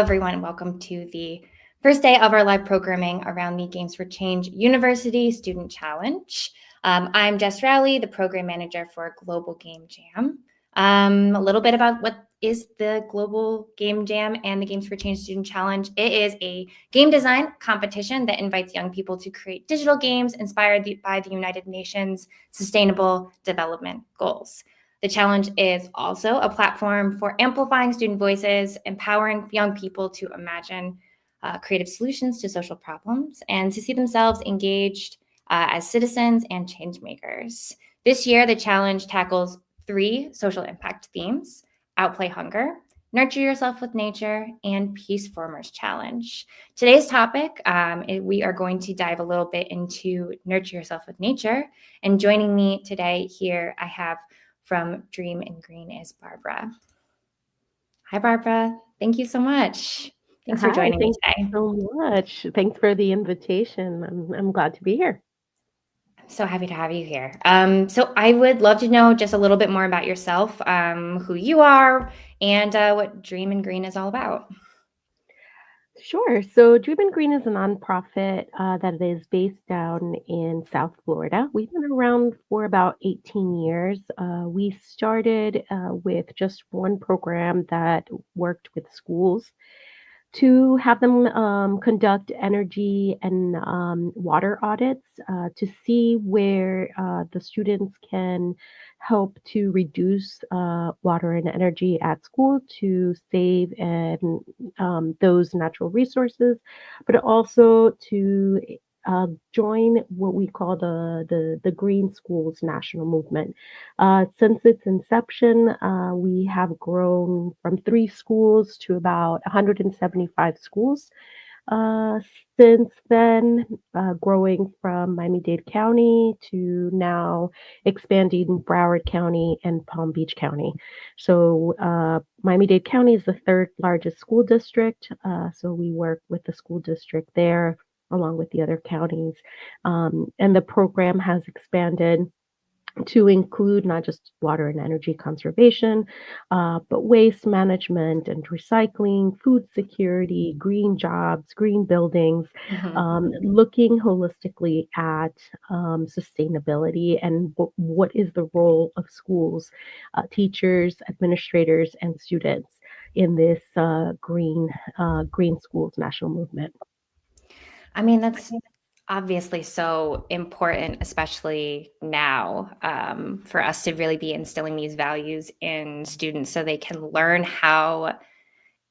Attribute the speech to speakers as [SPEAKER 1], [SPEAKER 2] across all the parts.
[SPEAKER 1] Everyone, welcome to the first day of our live programming around the Games for Change University Student Challenge. I'm Jess Rowley, the program manager for Global Game Jam. A little bit about what is the Global Game Jam and the Games for Change Student Challenge. It is a game design competition that invites young people to create digital games inspired by the United Nations Sustainable Development Goals. The challenge is also a platform for amplifying student voices, empowering young people to imagine creative solutions to social problems, and to see themselves engaged as citizens and change makers. This year, the challenge tackles 3 social impact themes: Outplay Hunger, Nurture Yourself with Nature, and Peace Formers Challenge. Today's topic, we are going to dive a little bit into Nurture Yourself with Nature. And joining me today here, I have from Dream in Green is Barbara. Hi, Barbara. Thank you so much. Thanks for joining me today.
[SPEAKER 2] Thanks so much. Thanks for the invitation. I'm glad to be here.
[SPEAKER 1] I'm so happy to have you here. So I would love to know just a little bit more about yourself, who you are, and what Dream in Green is all about.
[SPEAKER 2] Sure. So Dream and Green is a nonprofit that is based down in South Florida. We've been around for about 18 years. We started with just one program that worked with schools to have them conduct energy and water audits to see where the students can help to reduce water and energy at school to save and those natural resources, but also to join what we call the Green Schools National Movement. Since its inception, we have grown from 3 schools to about 175 schools. Uh, since then, growing from Miami-Dade County to now expanding Broward County and Palm Beach County. So, Miami-Dade County is the third largest school district. So, we work with the school district there along with the other counties. And the program has expanded to include not just water and energy conservation, but waste management and recycling, food security, green jobs, green buildings, looking holistically at sustainability and what is the role of schools, teachers, administrators, and students in this Green Schools National Movement.
[SPEAKER 1] I mean, that's obviously so important, especially now, for us to really be instilling these values in students so they can learn how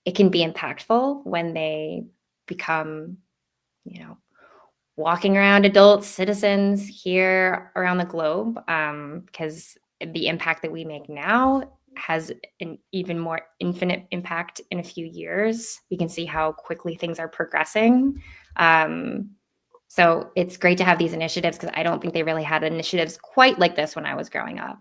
[SPEAKER 1] it can be impactful when they become, walking around adult citizens here around the globe, because the impact that we make now has an even more infinite impact in a few years. We can see how quickly things are progressing. So it's great to have these initiatives because I don't think they really had initiatives quite like this when I was growing up.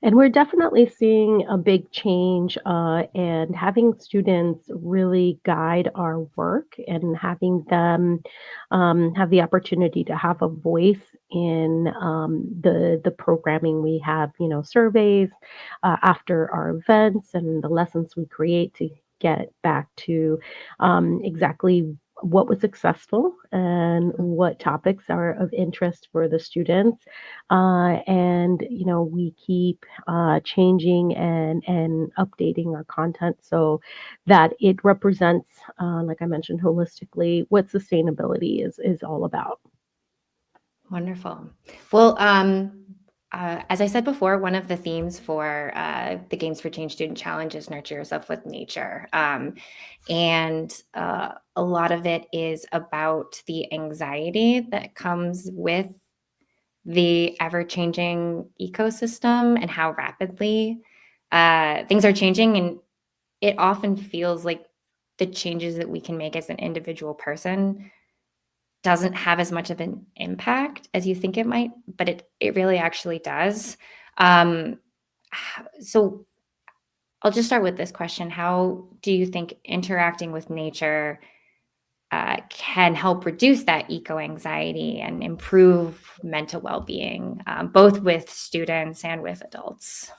[SPEAKER 2] And we're definitely seeing a big change and having students really guide our work and having them have the opportunity to have a voice in the programming we have, surveys after our events and the lessons we create to get back to exactly what was successful and what topics are of interest for the students. And, we keep changing and updating our content so that it represents, like I mentioned, holistically what sustainability is all about.
[SPEAKER 1] Wonderful. Well, as I said before, one of the themes for the Games for Change Student Challenge is Nurture Yourself with Nature. And a lot of it is about the anxiety that comes with the ever-changing ecosystem and how rapidly things are changing. And it often feels like the changes that we can make as an individual person doesn't have as much of an impact as you think it might, but it really actually does. Um, so I'll just start with this question. How do you think interacting with nature can help reduce that eco-anxiety and improve mental well-being, both with students and with adults?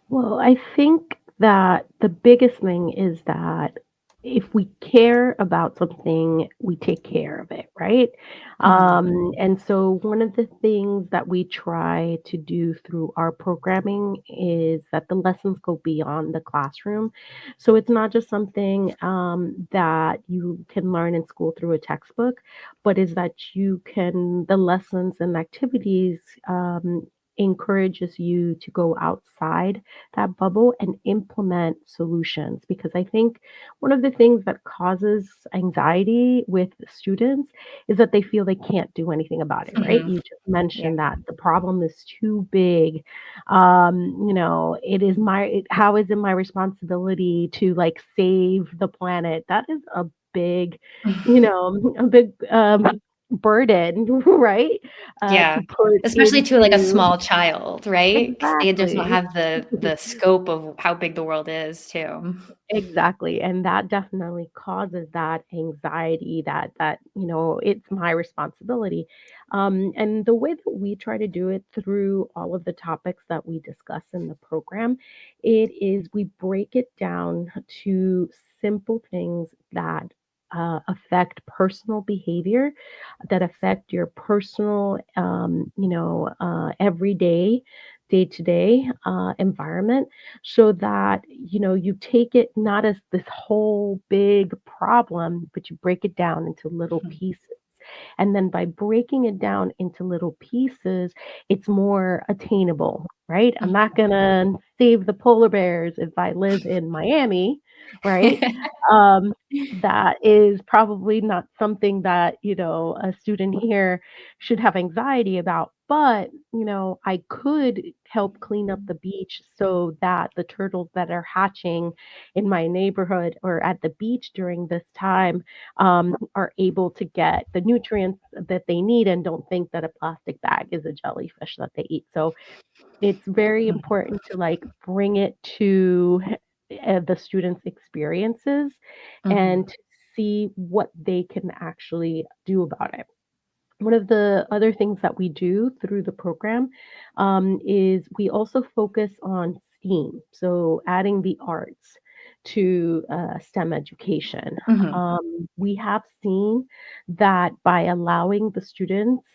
[SPEAKER 2] Well, I think that the biggest thing is that if we care about something, we take care of it, right?
[SPEAKER 1] Mhm.
[SPEAKER 2] And so one of the things that we try to do through our programming is that the lessons go beyond the classroom. So it's not just something that you can learn in school through a textbook, but is that the lessons and activities encourages you to go outside that bubble and implement solutions, because I think one of the things that causes anxiety with students is that they feel they can't do anything about it, right?
[SPEAKER 1] Mhm.
[SPEAKER 2] You just
[SPEAKER 1] Yeah.
[SPEAKER 2] mentioned that the problem is too big. How is it my responsibility to like save the planet? That is a big, a big burden, right?
[SPEAKER 1] Yeah.
[SPEAKER 2] To put
[SPEAKER 1] Especially to, like, a
[SPEAKER 2] into
[SPEAKER 1] small child, right? 'Cause they just don't
[SPEAKER 2] exactly.
[SPEAKER 1] have the scope of how big the world is too.
[SPEAKER 2] Exactly, and that definitely causes that anxiety that it's my responsibility. And the way that we try to do it through all of the topics that we discuss in the program, it is we break it down to simple things that affect personal behavior, that affect your personal, everyday, day to day environment, so that you take it not as this whole big problem, but you break it down into little
[SPEAKER 1] Mhm.
[SPEAKER 2] pieces. And then by breaking it down into little pieces, it's more attainable, right? I'm not going to save the polar bears if I live in Miami, right? um, that is probably not something that a student here should have anxiety about. But, I could help clean up the beach so that the turtles that are hatching in my neighborhood or at the beach during this time are able to get the nutrients that they need and don't think that a plastic bag is a jellyfish that they eat. So it's very
[SPEAKER 1] Mhm.
[SPEAKER 2] important to like bring it to the students' experiences and
[SPEAKER 1] Mhm.
[SPEAKER 2] to see what they can actually do about it. One of the other things that we do through the program is we also focus on STEAM, so adding the arts to STEM education.
[SPEAKER 1] Mhm.
[SPEAKER 2] We have seen that by allowing the students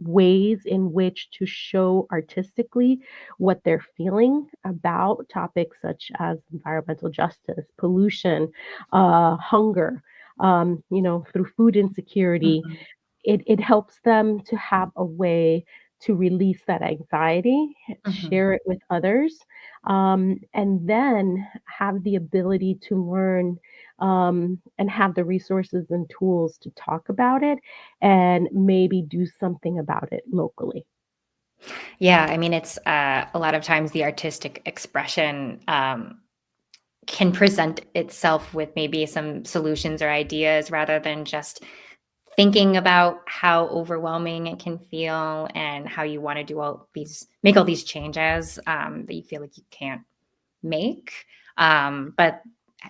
[SPEAKER 2] ways in which to show artistically what they're feeling about topics such as environmental justice, pollution, hunger, through food insecurity,
[SPEAKER 1] Mhm.
[SPEAKER 2] it helps them to have a way to release that anxiety,
[SPEAKER 1] Mhm.
[SPEAKER 2] share it with others, and then have the ability to learn, and have the resources and tools to talk about it and maybe do something about it locally.
[SPEAKER 1] Yeah, I mean, it's, a lot of times the artistic expression, can present itself with maybe some solutions or ideas rather than just thinking about how overwhelming it can feel and how you wanna do all these make all these changes, that you feel like you can't make. But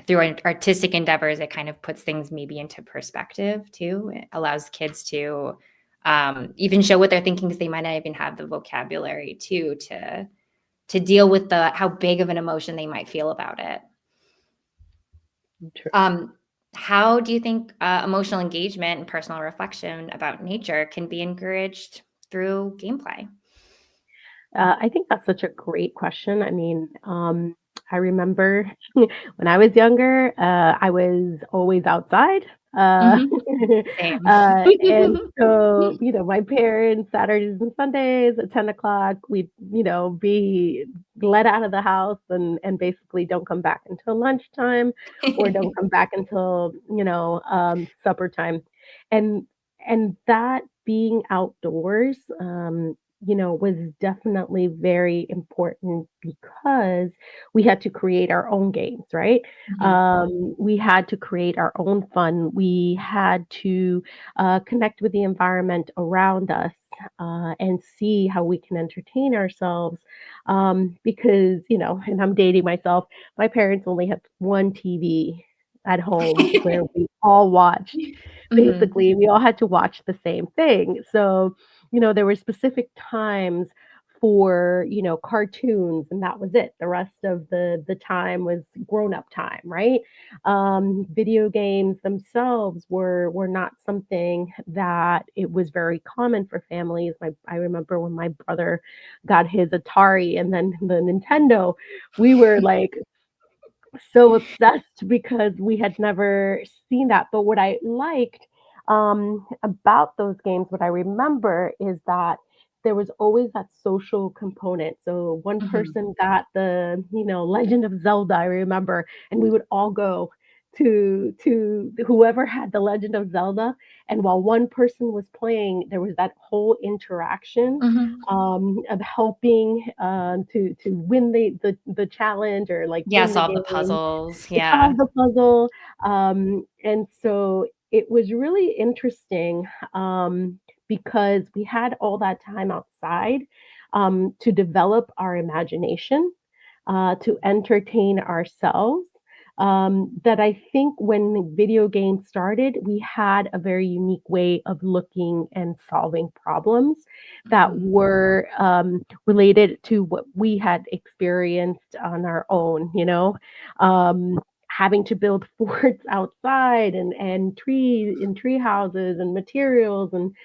[SPEAKER 1] through artistic endeavors, it kind of puts things maybe into perspective too. It allows kids to even show what they're thinking because they might not even have the vocabulary to deal with the how big of an emotion they might feel about it.
[SPEAKER 2] True.
[SPEAKER 1] Um, how do you think emotional engagement and personal reflection about nature can be encouraged through gameplay?
[SPEAKER 2] I think that's such a great question. I mean, I remember when I was younger, I was always outside. Uh,
[SPEAKER 1] Hmm. Same.
[SPEAKER 2] and so, my parents, Saturdays and Sundays at 10 o'clock, we'd, be let out of the house and basically don't come back until lunchtime or don't come back until, supper time. And, and that being outdoors, was definitely very important because we had to create our own games, right?
[SPEAKER 1] Mhm.
[SPEAKER 2] We had to create our own fun. We had to connect with the environment around us and see how we can entertain ourselves. Because, and I'm dating myself, my parents only had one TV at home where we all watched.
[SPEAKER 1] Mhm.
[SPEAKER 2] Basically, we all had to watch the same thing. So, there were specific times for, cartoons, and that was it. The rest of the time was grown-up time, right? Video games themselves were not something that it was very common for families. I remember when my brother got his Atari and then the Nintendo, we were like so obsessed because we had never seen that. But what I liked about those games, what I remember is that there was always that social component. So one
[SPEAKER 1] Mhm.
[SPEAKER 2] person got the, Legend of Zelda, I remember, and we would all go to whoever had the Legend of Zelda. And while one person was playing, there was that whole interaction
[SPEAKER 1] Mhm.
[SPEAKER 2] of helping to win the challenge or like
[SPEAKER 1] Yeah,
[SPEAKER 2] win the
[SPEAKER 1] solve the
[SPEAKER 2] game,
[SPEAKER 1] puzzles.
[SPEAKER 2] to
[SPEAKER 1] Yeah.
[SPEAKER 2] solve the puzzle. And so it was really interesting because we had all that time outside to develop our imagination, to entertain ourselves. That I think when video games started, we had a very unique way of looking and solving problems that
[SPEAKER 1] Mhm.
[SPEAKER 2] were related to what we had experienced on our own, having to build forts outside and tree houses and materials and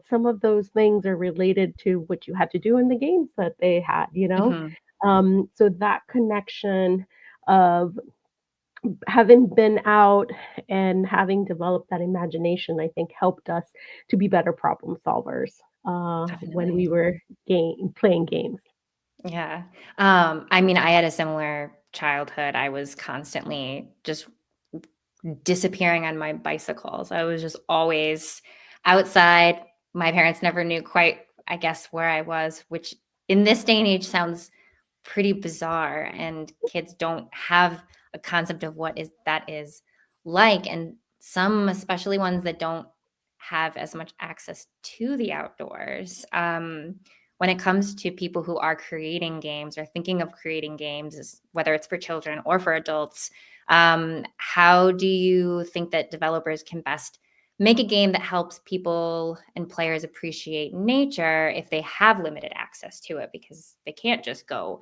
[SPEAKER 2] some of those things are related to what you had to do in the games that they had,
[SPEAKER 1] Mhm.
[SPEAKER 2] so that connection of having been out and having developed that imagination, I think helped us to be better problem solvers when
[SPEAKER 1] Definitely.
[SPEAKER 2] we were playing games.
[SPEAKER 1] Yeah. I mean, I had a similar childhood. I was constantly just disappearing on my bicycles. I was just always outside. My parents never knew quite, I guess, where I was, which in this day and age sounds pretty bizarre. And kids don't have a concept of what is that is like. And some, especially ones that don't have as much access to the outdoors. When it comes to people who are creating games or thinking of creating games, whether it's for children or for adults, how do you think that developers can best make a game that helps people and players appreciate nature if they have limited access to it because they can't just go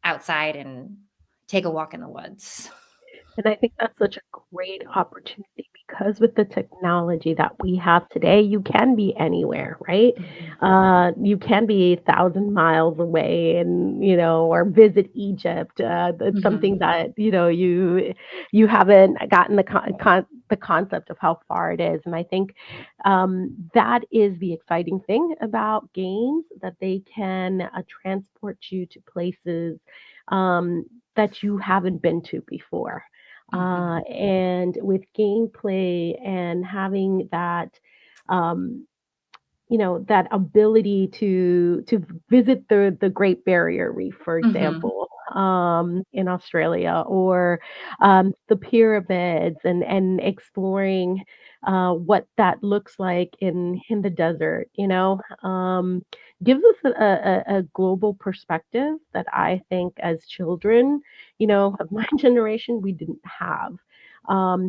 [SPEAKER 1] outside and take a walk in the woods?
[SPEAKER 2] And I think that's such a great opportunity because with the technology that we have today, you can be anywhere, right?
[SPEAKER 1] Mhm.
[SPEAKER 2] You can be 1,000 miles away and, or visit Egypt. That's
[SPEAKER 1] Mhm.
[SPEAKER 2] something that, you haven't gotten the concept of how far it is. And I think that is the exciting thing about games, that they can transport you to places um, that you haven't been to before.
[SPEAKER 1] Mhm.
[SPEAKER 2] And with gameplay and having that, um, that ability to visit the Great Barrier Reef, for
[SPEAKER 1] Mhm.
[SPEAKER 2] example, in Australia, or the pyramids, and exploring what that looks like in the desert, gives us a global perspective that I think as children, of my generation, we didn't have.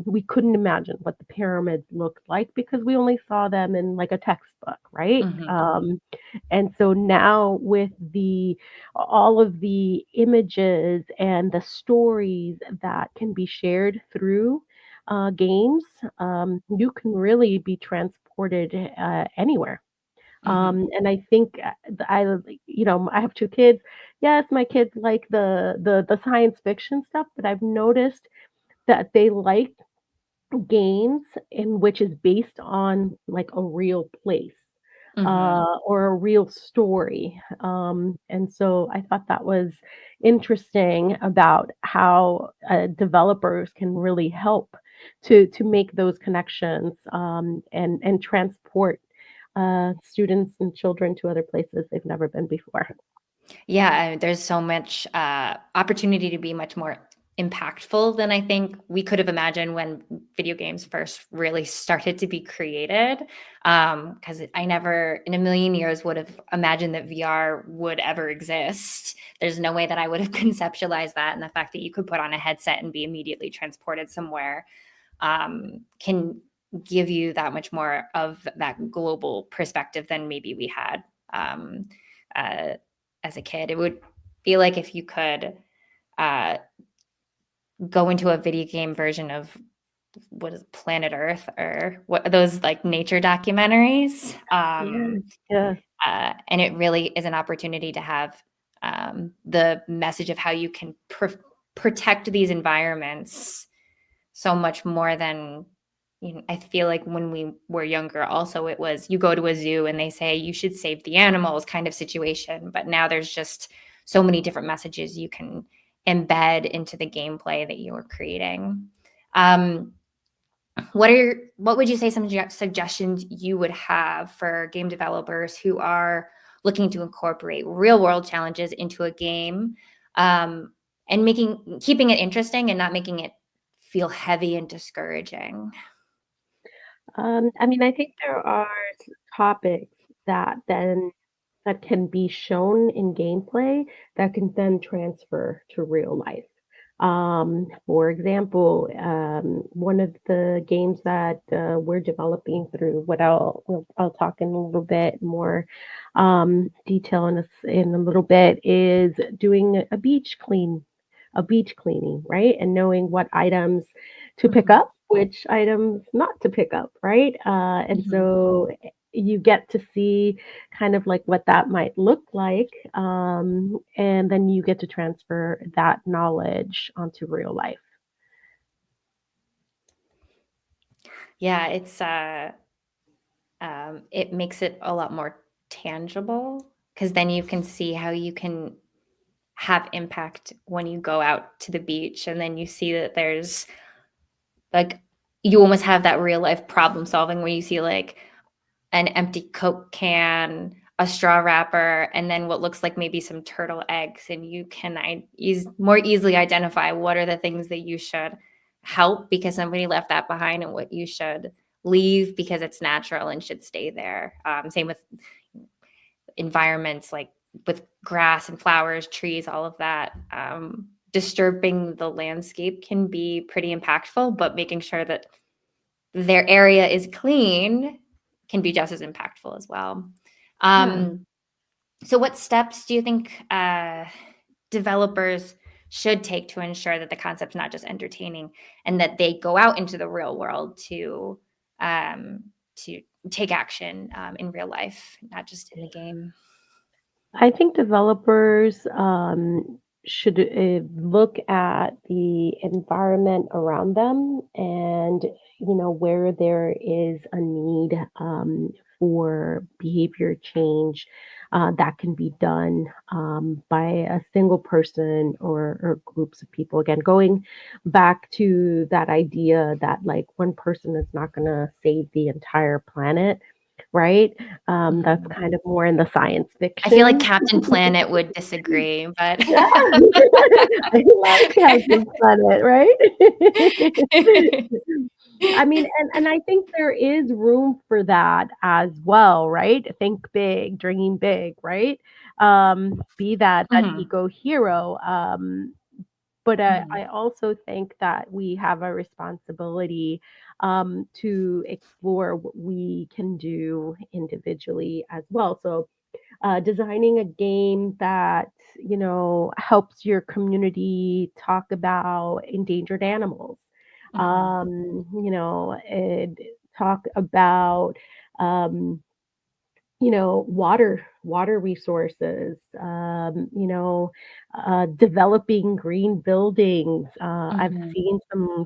[SPEAKER 2] We couldn't imagine what the pyramids looked like because we only saw them in like a textbook, right?
[SPEAKER 1] Mhm.
[SPEAKER 2] And so now with the all of the images and the stories that can be shared through games, you can really be transported anywhere.
[SPEAKER 1] Mhm.
[SPEAKER 2] And I think I have two kids. Yes, my kids like the science fiction stuff, but I've noticed that they like games in which is based on like a real place
[SPEAKER 1] Mhm.
[SPEAKER 2] or a real story. And so I thought that was interesting about how developers can really help to make those connections and transport students and children to other places they've never been before.
[SPEAKER 1] Yeah, there's so much opportunity to be much more impactful than I think we could have imagined when video games first really started to be created. Because I never in a million years would have imagined that VR would ever exist. There's no way that I would have conceptualized that. And the fact that you could put on a headset and be immediately transported somewhere can give you that much more of that global perspective than maybe we had. Um, as a kid. It would be like if you could uh, go into a video game version of what is Planet Earth or what those like nature documentaries.
[SPEAKER 2] Yeah, yeah.
[SPEAKER 1] And it really is an opportunity to have the message of how you can protect these environments so much more than, I feel like when we were younger, also it was you go to a zoo and they say you should save the animals kind of situation. But now there's just so many different messages you can embed into the gameplay that you are creating. Um, what would you say some suggestions you would have for game developers who are looking to incorporate real world challenges into a game, and keeping it interesting and not making it feel heavy and discouraging?
[SPEAKER 2] I mean, I think there are topics that can be shown in gameplay that can then transfer to real life. For example, one of the games that we're developing through what I'll talk in a little bit more detail in a little bit is doing a beach cleaning, right? And knowing what items to pick
[SPEAKER 1] Mhm,
[SPEAKER 2] up, which items not to pick up, right? And
[SPEAKER 1] mhm.
[SPEAKER 2] so you get to see kind of like what that might look like. And then you get to transfer that knowledge onto real life.
[SPEAKER 1] Yeah, it makes it a lot more tangible because then you can see how you can have impact when you go out to the beach and then you see that there's like you almost have that real life problem solving where you see like an empty Coke can, a straw wrapper, and then what looks like maybe some turtle eggs, and you can more easily identify what are the things that you should help because somebody left that behind, and what you should leave because it's natural and should stay there. Same with environments like with grass and flowers, trees, all of that. Disturbing the landscape can be pretty impactful, but making sure that their area is clean can be just as impactful as well.
[SPEAKER 2] Yeah.
[SPEAKER 1] Um, so, what steps do you think developers should take to ensure that the concept's not just entertaining and that they go out into the real world um, to take action in real life, not just in the game?
[SPEAKER 2] I think developers should look at the environment around them and, where there is a need for behavior change that can be done by a single person or groups of people. Again, going back to that idea that like one person is not going to save the entire planet, right? That's
[SPEAKER 1] Mhm.
[SPEAKER 2] kind of more in the science
[SPEAKER 1] I feel like
[SPEAKER 2] fiction.
[SPEAKER 1] Captain Planet would disagree, but
[SPEAKER 2] Yeah. I love Captain Planet, right? I mean, and I think there is room for that as well, right? Think big, dream big, right? Be that
[SPEAKER 1] Mhm,
[SPEAKER 2] eco hero. But
[SPEAKER 1] mhm,
[SPEAKER 2] I also think that we have a responsibility to explore what we can do individually as well. So designing a game that helps your community talk about endangered animals,
[SPEAKER 1] mhm,
[SPEAKER 2] and talk about um, water resources, developing green buildings. I've
[SPEAKER 1] mhm,
[SPEAKER 2] seen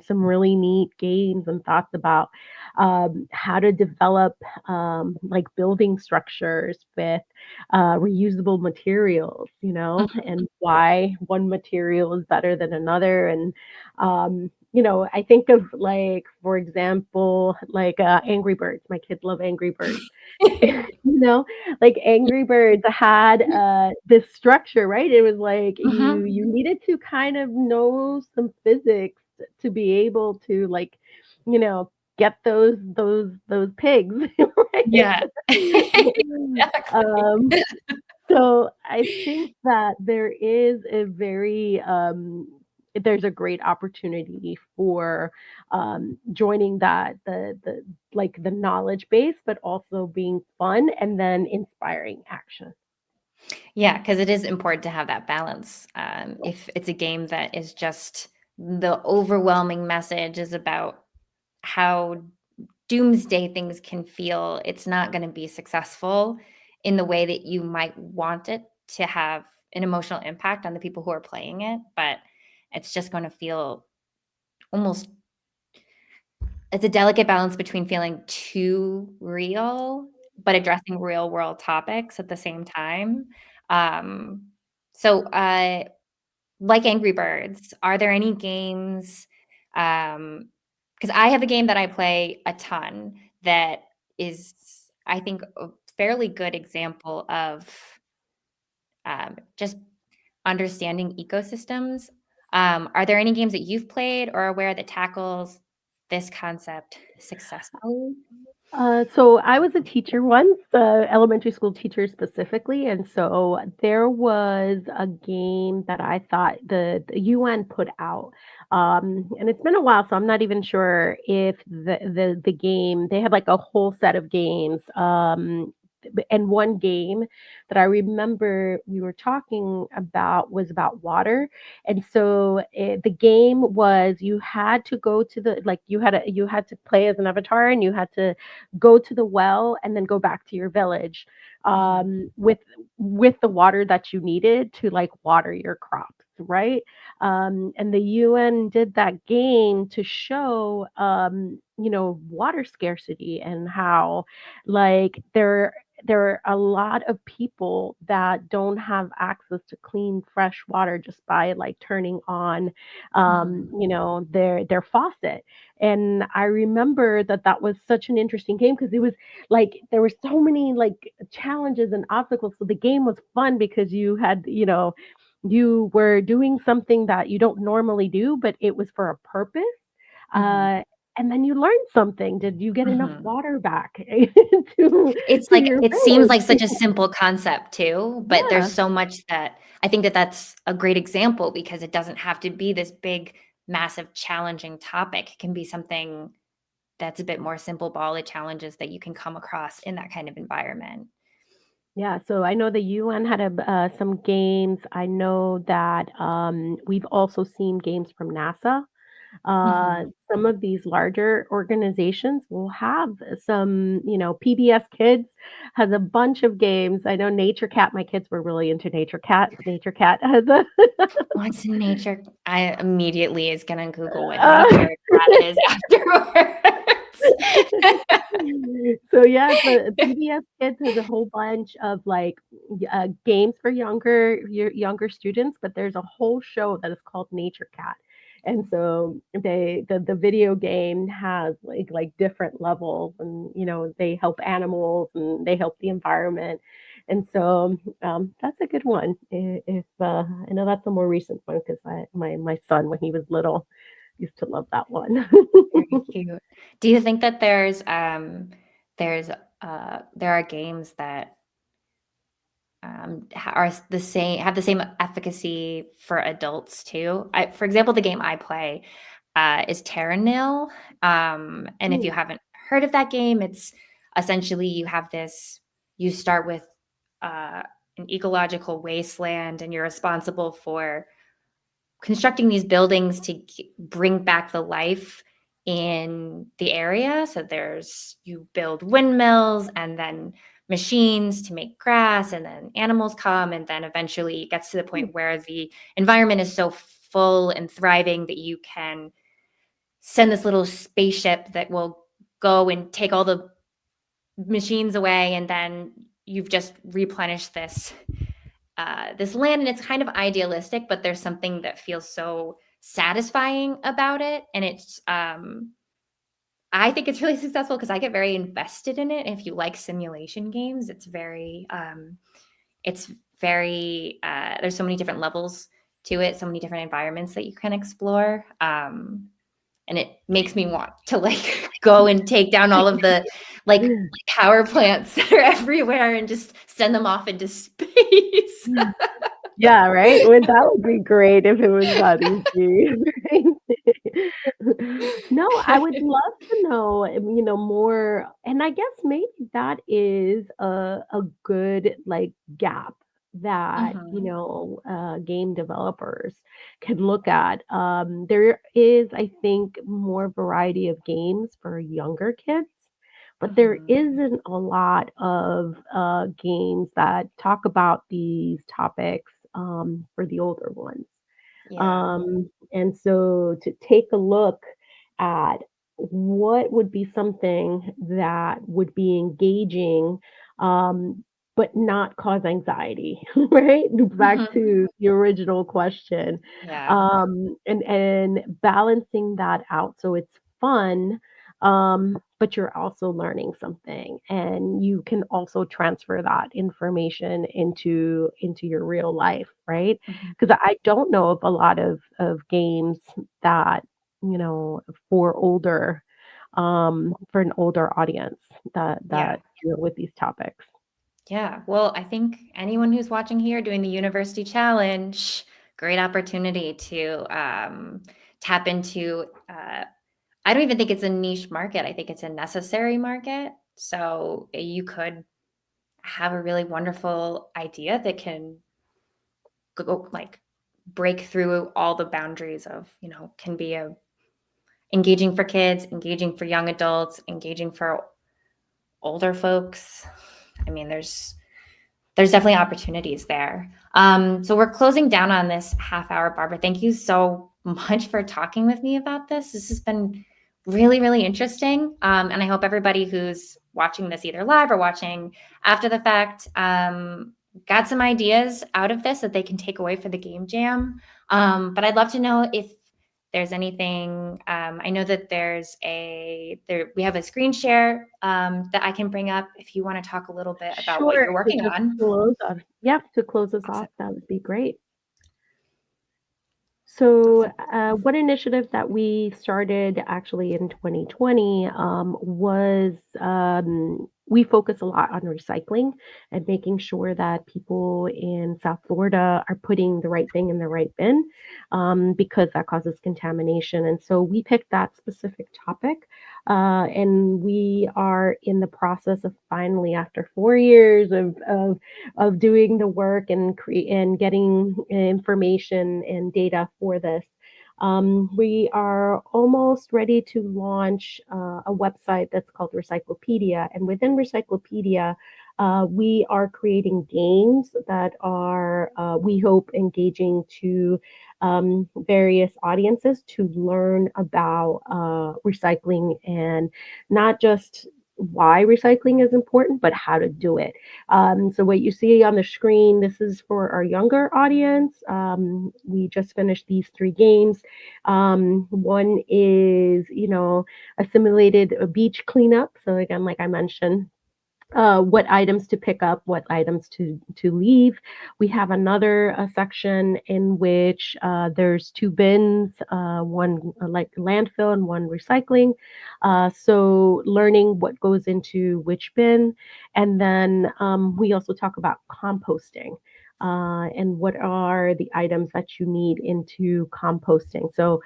[SPEAKER 2] some really neat games and thoughts about how to develop like building structures with reusable materials,
[SPEAKER 1] mhm,
[SPEAKER 2] and why one material is better than another. And I think of like, for example, like Angry Birds. My kids love Angry Birds. You know, like Angry Birds had, this structure, right? It was like
[SPEAKER 1] mhm.
[SPEAKER 2] you needed to kind of know some physics to be able to, like, get those pigs, right?
[SPEAKER 1] Yeah. Exactly.
[SPEAKER 2] Um, so I think that there's a great opportunity for joining the knowledge base, but also being fun and then inspiring action.
[SPEAKER 1] Yeah, because it is important to have that balance.
[SPEAKER 2] Yeah.
[SPEAKER 1] If it's a game that is just the overwhelming message is about how doomsday things can feel, it's not going to be successful in the way that you might want it to have an emotional impact on the people who are playing it. But it's just going to feel almost, it's a delicate balance between feeling too real, but addressing real world topics at the same time. Um, so, like Angry Birds, are there any games, because I have a game that I play a ton that is, I think, a fairly good example of, just understanding ecosystems. Are there any games that you've played or aware that tackles this concept successfully?
[SPEAKER 2] So I was a teacher once, elementary school teacher specifically, and so there was a game that I thought the UN put out, and it's been a while, so I'm not even sure if the game they had like a whole set of games, and one game that I remember we were talking about was about water, and so the game was you had to go to the like you had to play as an avatar and you had to go to the well and then go back to your village
[SPEAKER 1] Mhm,
[SPEAKER 2] with the water that you needed to like water your crops, right? And the UN did that game to show water scarcity and how like there are a lot of people that don't have access to clean fresh water just by like turning on
[SPEAKER 1] mhm,
[SPEAKER 2] their faucet. And I remember that that was such an interesting game because it was like there were so many like challenges and obstacles. So the game was fun because you had, you were doing something that you don't normally do, but it was for a purpose.
[SPEAKER 1] mhm,
[SPEAKER 2] Uh, and then you learned something. Did you get enough
[SPEAKER 1] mhm.
[SPEAKER 2] water back to
[SPEAKER 1] It's
[SPEAKER 2] to
[SPEAKER 1] like
[SPEAKER 2] your
[SPEAKER 1] it seems like
[SPEAKER 2] village?
[SPEAKER 1] such a simple concept too, but there's
[SPEAKER 2] Yeah.
[SPEAKER 1] so much that I think that that's a great example because it doesn't have to be this big, massive, challenging topic. It can be something that's a bit more simple ball of challenges that you can come across in that kind of environment.
[SPEAKER 2] Yeah, so I know the UN had some games. I know that we've also seen games from NASA.
[SPEAKER 1] Mhm.
[SPEAKER 2] Some of these larger organizations will have some, PBS Kids has a bunch of games. I know Nature Cat, my kids were really into Nature Cat. Nature Cat has a
[SPEAKER 1] What's in nature? I immediately is gonna Google what
[SPEAKER 2] uh,
[SPEAKER 1] nature cat is afterwards.
[SPEAKER 2] so yeah, the PBS Kids has a whole bunch of like games for younger students, but there's a whole show that is called Nature Cat. And so the video game has like different levels, and they help animals and they help the environment. And so that's a good one. If I know that's a more recent one because my son when he was little used to love that one.
[SPEAKER 1] Very cute. Do you think that there's, there are games that are the same have the same efficacy for adults too. For example, the game I play is Terra Nil, and if you
[SPEAKER 2] Mm,
[SPEAKER 1] haven't heard of that game, it's essentially you start with an ecological wasteland, and you're responsible for constructing these buildings to bring back the life in the area. So you build windmills and then machines to make grass, and then animals come. And then eventually it gets to the
[SPEAKER 2] mm,
[SPEAKER 1] point where the environment is so full and thriving that you can send this little spaceship that will go and take all the machines away. And then you've just replenished this land, and it's kind of idealistic, but there's something that feels so satisfying about it. And I think it's really successful because I get very invested in it. And if you like simulation games, it's very, there's so many different levels to it, so many different environments that you can explore. And it makes me want to like go and take down all of the like power plants that are everywhere and just send them off into space.
[SPEAKER 2] mm. Yeah, right? That would be great if it was that easy, right? No, I would love to know, more and I guess maybe that is a good, like, gap that,
[SPEAKER 1] Mhm.
[SPEAKER 2] game developers can look at. There is, I think, more variety of games for younger kids, but there
[SPEAKER 1] Mhm.
[SPEAKER 2] isn't a lot of games that talk about these topics for the older ones.
[SPEAKER 1] Yeah.
[SPEAKER 2] And so to take a look at what would be something that would be engaging, um, but not cause anxiety, right? Back
[SPEAKER 1] Mhm.
[SPEAKER 2] to the original question.
[SPEAKER 1] Yeah.
[SPEAKER 2] And balancing that out so it's fun, but you're also learning something, and you can also transfer that information into your real life, right?
[SPEAKER 1] Mhm.
[SPEAKER 2] 'Cause I don't know of a lot of games that, you know, for an older audience
[SPEAKER 1] Yeah.
[SPEAKER 2] that deal with these topics.
[SPEAKER 1] Yeah. Well, I think anyone who's watching here doing the university challenge, great opportunity to tap into. I don't even think it's a niche market. I think it's a necessary market. So you could have a really wonderful idea that can go like break through all the boundaries of, can be engaging for kids, engaging for young adults, engaging for older folks. I mean, there's definitely opportunities there. So we're closing down on this half hour, Barbara. Thank you so much for talking with me about this. This has been really, really interesting. And I hope everybody who's watching this either live or watching after the fact got some ideas out of this that they can take away for the game jam. But I'd love to know if there's anything. I know that we have a screen share that I can bring up if you want to talk a little bit about what
[SPEAKER 2] Sure,
[SPEAKER 1] you're
[SPEAKER 2] to
[SPEAKER 1] working
[SPEAKER 2] just
[SPEAKER 1] on.
[SPEAKER 2] close off yep, to close us
[SPEAKER 1] Awesome.
[SPEAKER 2] off, that would be great. So,
[SPEAKER 1] Awesome.
[SPEAKER 2] one initiative that we started actually in 2020 was we focus a lot on recycling and making sure that people in South Florida are putting the right thing in the right bin because that causes contamination. And so we picked that specific topic. And we are in the process of finally, after 4 years of doing the work and getting information and data for this. We are almost ready to launch a website that's called Recyclopedia, and within Recyclopedia, we are creating games that are, we hope, engaging to various audiences to learn about recycling and not just why recycling is important, but how to do it. So what you see on the screen, this is for our younger audience. We just finished these three games. One is, a simulated beach cleanup. So again, like I mentioned, what items to pick up, what items to leave. We have another section in which there's two bins, one like landfill and one recycling. So learning what goes into which bin, and then we also talk about composting. And what are the items that you need into composting? So,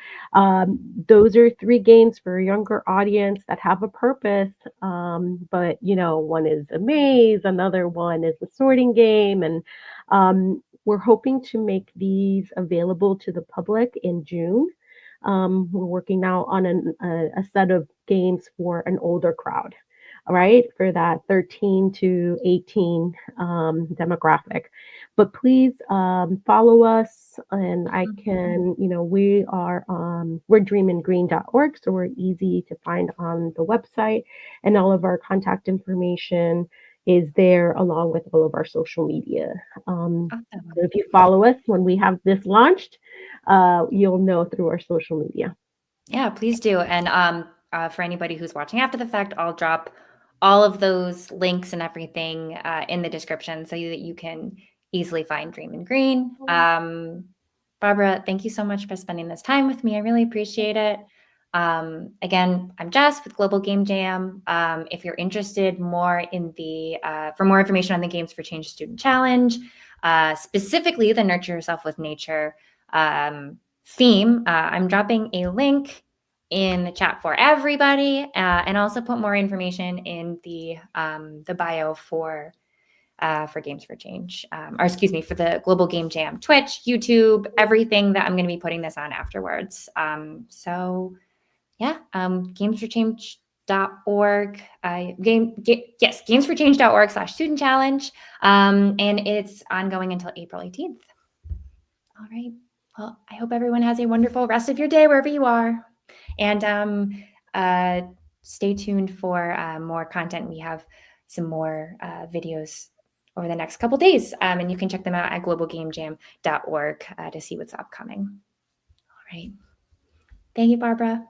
[SPEAKER 2] those are three games for a younger audience that have a purpose, but one is a maze, another one is a sorting game, and we're hoping to make these available to the public in June. We're working now on a set of games for an older crowd, all right, for that 13 to 18 demographic. But please follow us, and I
[SPEAKER 1] Mhm.
[SPEAKER 2] can, we're dreamandgreen.org, so we're easy to find on the website, and all of our contact information is there along with all of our social media. So
[SPEAKER 1] Awesome.
[SPEAKER 2] if you follow us when we have this launched, you'll know through our social media.
[SPEAKER 1] Yeah, please do. And for anybody who's watching after the fact, I'll drop all of those links and everything in the description so that you can easily find Dream and Green. Barbara, thank you so much for spending this time with me. I really appreciate it. Again, I'm Jess with Global Game Jam. If you're interested more in for more information on the Games for Change Student Challenge, specifically the Nurture Yourself with Nature theme, I'm dropping a link in the chat for everybody, and also put more information in the bio for for Games for Change, or excuse me, for the Global Game Jam, Twitch, YouTube, everything that I'm going to be putting this on afterwards. So yeah, gamesforchange.org, gamesforchange.org/student challenge. And it's ongoing until April 18th. All right. Well, I hope everyone has a wonderful rest of your day wherever you are. And stay tuned for more content. We have some more videos over the next couple days. And you can check them out at globalgamejam.org to see what's upcoming. All right. Thank you, Barbara.